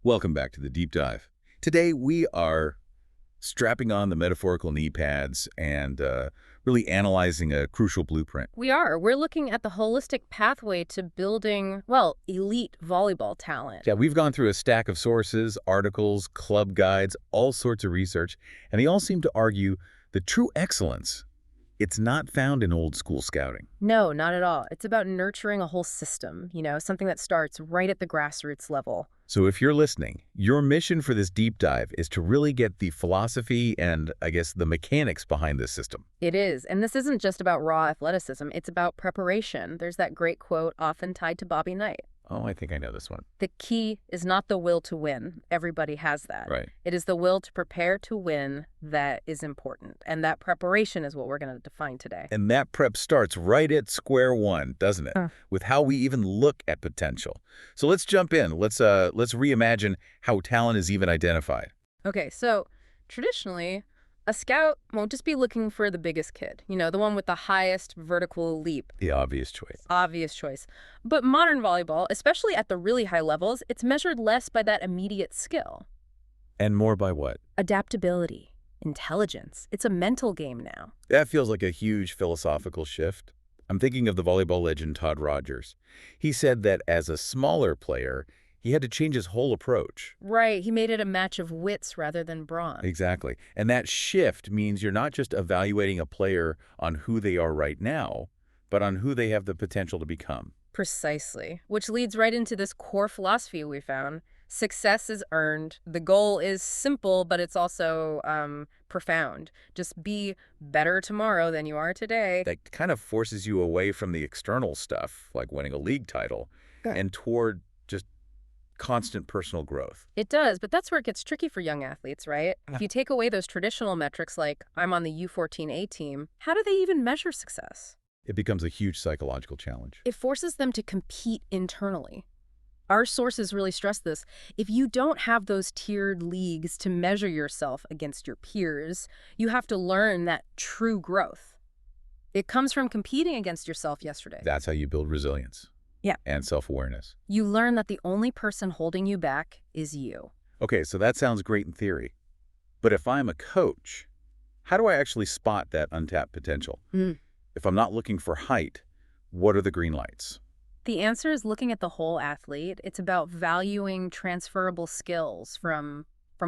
Welcome back to the Deep Dive. Today we are strapping on the metaphorical knee pads and really analyzing a crucial blueprint. We are. We're looking at the holistic pathway to building, well, elite volleyball talent. Yeah, we've gone through a stack of sources, articles, club guides, all sorts of research, and they all seem to argue that true excellence, it's not found in old school scouting. No, not at all. It's about nurturing a whole system, something that starts right at the grassroots level. So if you're listening, your mission for this deep dive is to really get the philosophy and, I guess, the mechanics behind this system. It is. And this isn't just about raw athleticism. It's about preparation. There's that great quote often tied to Bobby Knight. Oh, I think I know this one. The key is not the will to win. Everybody has that. Right. It is the will to prepare to win that is important. And that preparation is what we're going to define today. And that prep starts right at square one, doesn't it? With how we even look at potential. So let's jump in. Let's reimagine how talent is even identified. Okay, so traditionally, a scout won't just be looking for the biggest kid, the one with the highest vertical leap. The obvious choice. Obvious choice. But modern volleyball, especially at the really high levels, it's measured less by that immediate skill. And more by what? Adaptability, intelligence. It's a mental game now. That feels like a huge philosophical shift. I'm thinking of the volleyball legend Todd Rogers. He said that as a smaller player, he had to change his whole approach. Right. He made it a match of wits rather than brawn. Exactly. And that shift means you're not just evaluating a player on who they are right now, but on who they have the potential to become. Precisely. Which leads right into this core philosophy we found. Success is earned. The goal is simple, but it's also profound. Just be better tomorrow than you are today. That kind of forces you away from the external stuff, like winning a league title, and toward just constant personal growth. It does, but that's where it gets tricky for young athletes, right? If you take away those traditional metrics like I'm on the U14A team, how do they even measure success? It becomes a huge psychological challenge. It forces them to compete internally. Our sources really stress this. If you don't have those tiered leagues to measure yourself against your peers, you have to learn that true growth. It comes from competing against yourself yesterday. That's how you build resilience. Yeah. And self-awareness. You learn that the only person holding you back is you. Okay, so that sounds great in theory. But if I'm a coach, how do I actually spot that untapped potential? If I'm not looking for height, what are the green lights? The answer is looking at the whole athlete. It's about valuing transferable skills from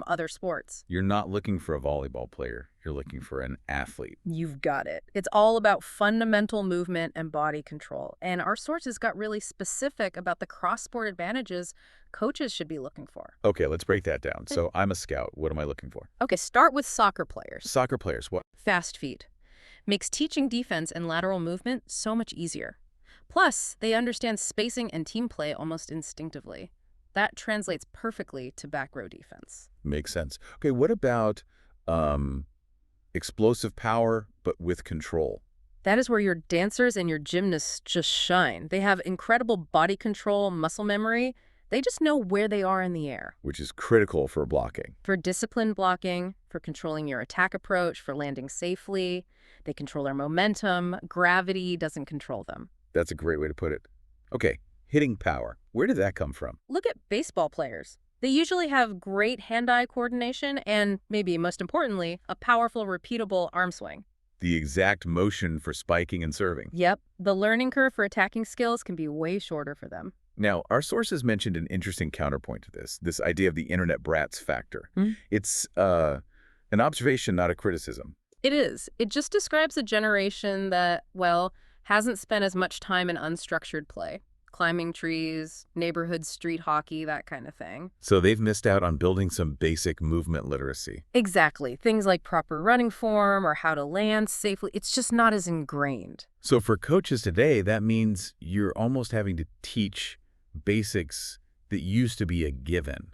other sports. You're not looking for a volleyball player. You're looking for an athlete. You've got it. It's all about fundamental movement and body control. And our sources got really specific about the cross-sport advantages coaches should be looking for. Okay, let's break that down. So I'm a scout. What am I looking for? Okay, start with soccer players. Soccer players, what? Fast feet. Makes teaching defense and lateral movement so much easier. Plus, they understand spacing and team play almost instinctively. That translates perfectly to back row defense. Makes sense. Okay, what about explosive power, but with control? That is where your dancers and your gymnasts just shine. They have incredible body control, muscle memory. They just know where they are in the air. Which is critical for blocking. For disciplined blocking, for controlling your attack approach, for landing safely. They control their momentum. Gravity doesn't control them. That's a great way to put it. Okay, hitting power. Where did that come from? Look at baseball players. They usually have great hand-eye coordination and, maybe most importantly, a powerful, repeatable arm swing. The exact motion for spiking and serving. Yep. The learning curve for attacking skills can be way shorter for them. Now, our sources mentioned an interesting counterpoint to this idea of the internet brats factor. It's an observation, not a criticism. It is. It just describes a generation that, well, hasn't spent as much time in unstructured play. Climbing trees, neighborhood street hockey, that kind of thing. So they've missed out on building some basic movement literacy. Exactly. Things like proper running form or how to land safely. It's just not as ingrained. So for coaches today, that means you're almost having to teach basics that used to be a given.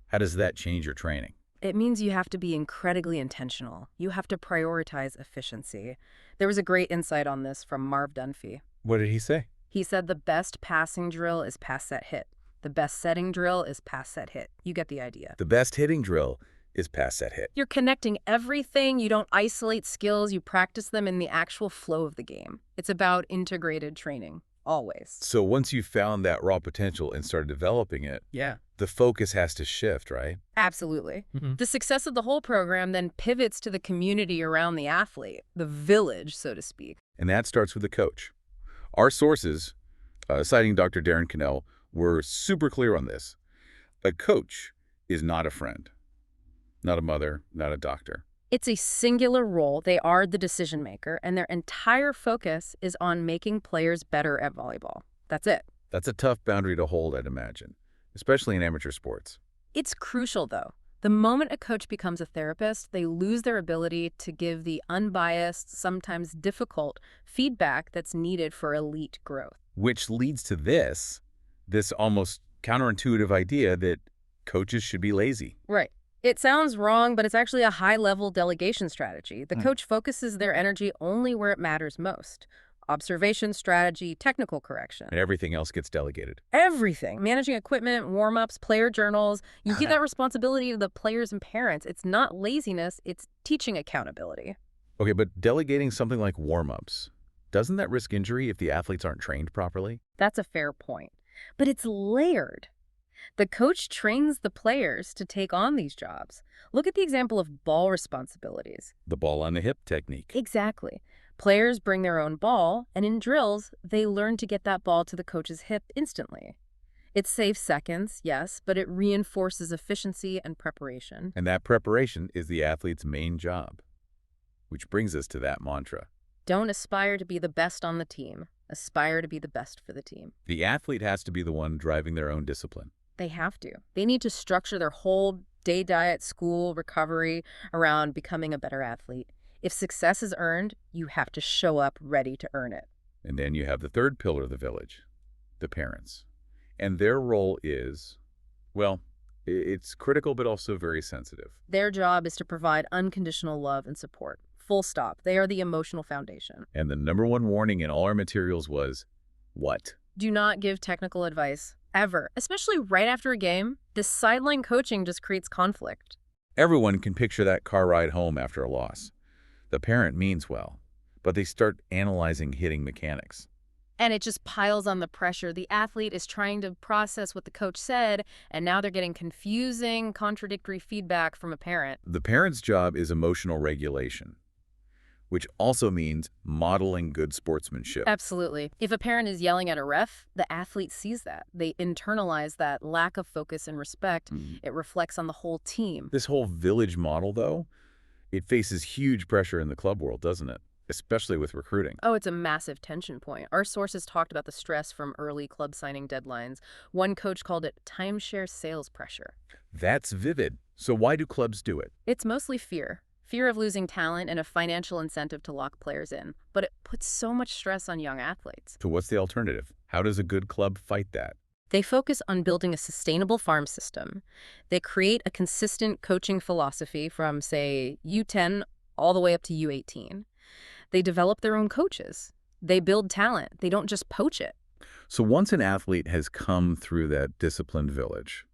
How does that change your training? It means you have to be incredibly intentional. You have to prioritize efficiency. There was a great insight on this from Marv Dunphy. What did he say? He said the best passing drill is pass set hit. The best setting drill is pass set hit. You get the idea. The best hitting drill is pass set hit. You're connecting everything. You don't isolate skills. You practice them in the actual flow of the game. It's about integrated training. always. So once you found that raw potential and started developing it, Yeah. the focus has to shift, right? Absolutely. The success of the whole program then pivots to the community around the athlete, the village, so to speak. And that starts with the coach. Our sources, citing Dr. Darren Cannell, were super clear on this. A coach is not a friend, not a mother, not a doctor. It's a singular role. They are the decision maker, and their entire focus is on making players better at volleyball. That's it. That's a tough boundary to hold, I'd imagine, especially in amateur sports. It's crucial, though. The moment a coach becomes a therapist, they lose their ability to give the unbiased, sometimes difficult, feedback that's needed for elite growth. Which leads to this almost counterintuitive idea that coaches should be lazy. Right. It sounds wrong, but it's actually a high-level delegation strategy. The coach focuses their energy only where it matters most. Observation, strategy, technical correction. And everything else gets delegated. Everything. Managing equipment, warm-ups, player journals. You give that responsibility to the players and parents. It's not laziness, it's teaching accountability. Okay, but delegating something like warm-ups, doesn't that risk injury if the athletes aren't trained properly? That's a fair point. But it's layered. The coach trains the players to take on these jobs. Look at the example of ball responsibilities. The ball on the hip technique. Exactly. Players bring their own ball, and in drills, they learn to get that ball to the coach's hip instantly. It saves seconds, yes, but it reinforces efficiency and preparation. And that preparation is the athlete's main job. Which brings us to that mantra. Don't aspire to be the best on the team. Aspire to be the best for the team. The athlete has to be the one driving their own discipline. They have to. They need to structure their whole day diet, school, recovery around becoming a better athlete. If success is earned, you have to show up ready to earn it. And then you have the third pillar of the village, the parents. And their role is, well, it's critical but also very sensitive. Their job is to provide unconditional love and support. Full stop. They are the emotional foundation. And the number one warning in all our materials was, what? Do not give technical advice, ever. Especially right after a game. This sideline coaching just creates conflict. Everyone can picture that car ride home after a loss. The parent means well, but they start analyzing hitting mechanics. And it just piles on the pressure. The athlete is trying to process what the coach said, and now they're getting confusing, contradictory feedback from a parent. The parent's job is emotional regulation, which also means modeling good sportsmanship. Absolutely. If a parent is yelling at a ref, the athlete sees that. They internalize that lack of focus and respect. It reflects on the whole team. This whole village model, though, it faces huge pressure in the club world, doesn't it? Especially with recruiting. Oh, it's a massive tension point. Our sources talked about the stress from early club signing deadlines. One coach called it timeshare sales pressure. That's vivid. So why do clubs do it? It's mostly fear. Fear of losing talent and a financial incentive to lock players in. But it puts so much stress on young athletes. So what's the alternative? How does a good club fight that? They focus on building a sustainable farm system. They create a consistent coaching philosophy from, say, U10 all the way up to U18. They develop their own coaches. They build talent. They don't just poach it. So once an athlete has come through that disciplined village,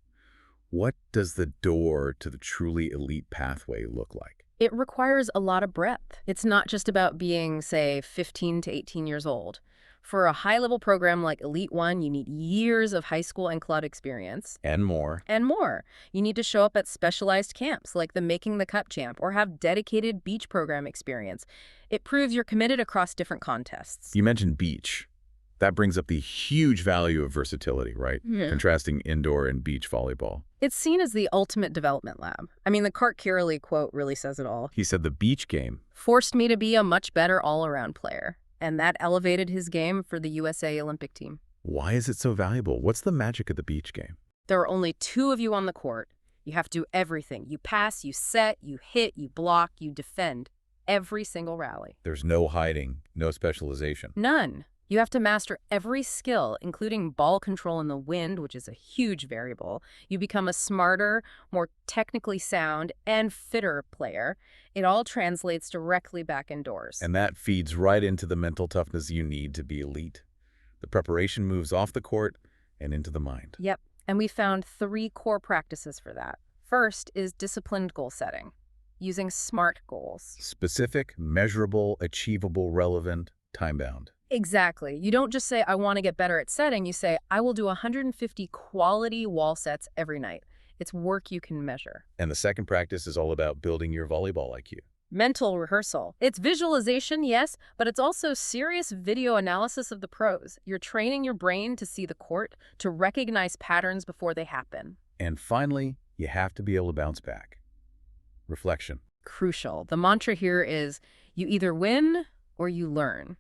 what does the door to the truly elite pathway look like? It requires a lot of breadth. It's not just about being, say, 15 to 18 years old. For a high-level program like Elite One, you need years of high school and club experience. And more. And more. You need to show up at specialized camps like the Making the Cut champ or have dedicated beach program experience. It proves you're committed across different contests. You mentioned beach. That brings up the huge value of versatility, right? Yeah. Contrasting indoor and beach volleyball. It's seen as the ultimate development lab. I mean, the Cart Kiraly quote really says it all. He said the beach game Forced me to be a much better all-around player. And that elevated his game for the USA Olympic team. Why is it so valuable? What's the magic of the beach game? There are only two of you on the court. You have to do everything. You pass, you set, you hit, you block, you defend. Every single rally. There's no hiding, no specialization. None. You have to master every skill, including ball control in the wind, which is a huge variable. You become a smarter, more technically sound, and fitter player. It all translates directly back indoors. And that feeds right into the mental toughness you need to be elite. The preparation moves off the court and into the mind. Yep. And we found 3 core practices for that. First is disciplined goal setting, using SMART goals. Specific, measurable, achievable, relevant, time-bound. Exactly. You don't just say, I want to get better at setting. You say, I will do 150 quality wall sets every night. It's work you can measure. And the second practice is all about building your volleyball IQ. Mental rehearsal. It's visualization, yes, but it's also serious video analysis of the pros. You're training your brain to see the court, to recognize patterns before they happen. And finally, you have to be able to bounce back. Reflection. Crucial. The mantra here is you either win or you learn.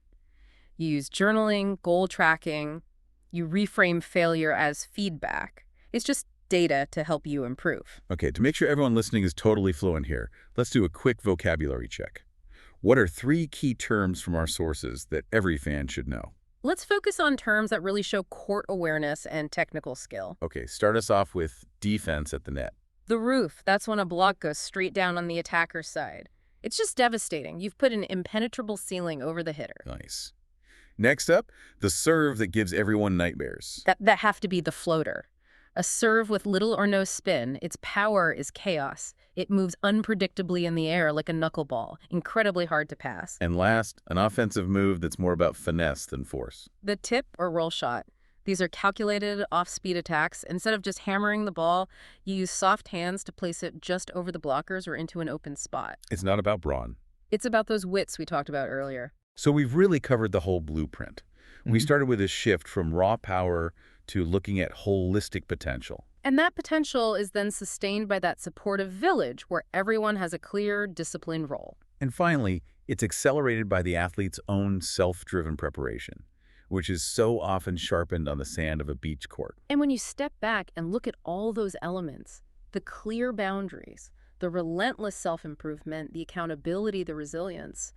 You use journaling, goal tracking. You reframe failure as feedback. It's just data to help you improve. Okay, to make sure everyone listening is totally fluent here, let's do a quick vocabulary check. What are 3 key terms from our sources that every fan should know? Let's focus on terms that really show court awareness and technical skill. Okay, start us off with defense at the net. The roof, that's when a block goes straight down on the attacker's side. It's just devastating. You've put an impenetrable ceiling over the hitter. Nice. Next up, the serve that gives everyone nightmares. That have to be the floater. A serve with little or no spin, its power is chaos. It moves unpredictably in the air like a knuckleball, incredibly hard to pass. And last, an offensive move that's more about finesse than force. The tip or roll shot. These are calculated off-speed attacks. Instead of just hammering the ball, you use soft hands to place it just over the blockers or into an open spot. It's not about brawn. It's about those wits we talked about earlier. So we've really covered the whole blueprint. We started with a shift from raw power to looking at holistic potential. And that potential is then sustained by that supportive village where everyone has a clear, disciplined role. And finally, it's accelerated by the athlete's own self-driven preparation, which is so often sharpened on the sand of a beach court. And when you step back and look at all those elements, the clear boundaries, the relentless self-improvement, the accountability, the resilience,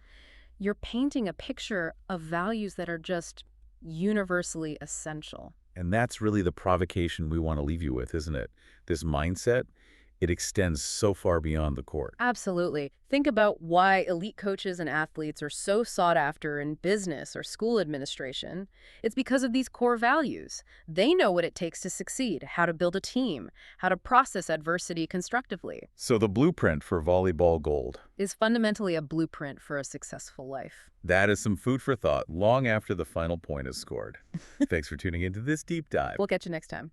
you're painting a picture of values that are just universally essential. And that's really the provocation we want to leave you with, isn't it? This mindset, it extends so far beyond the court. Absolutely. Think about why elite coaches and athletes are so sought after in business or school administration. It's because of these core values. They know what it takes to succeed, how to build a team, how to process adversity constructively. So the blueprint for volleyball gold Is fundamentally a blueprint for a successful life. that is some food for thought long after the final point is scored. Thanks for tuning into this deep dive. We'll catch you next time.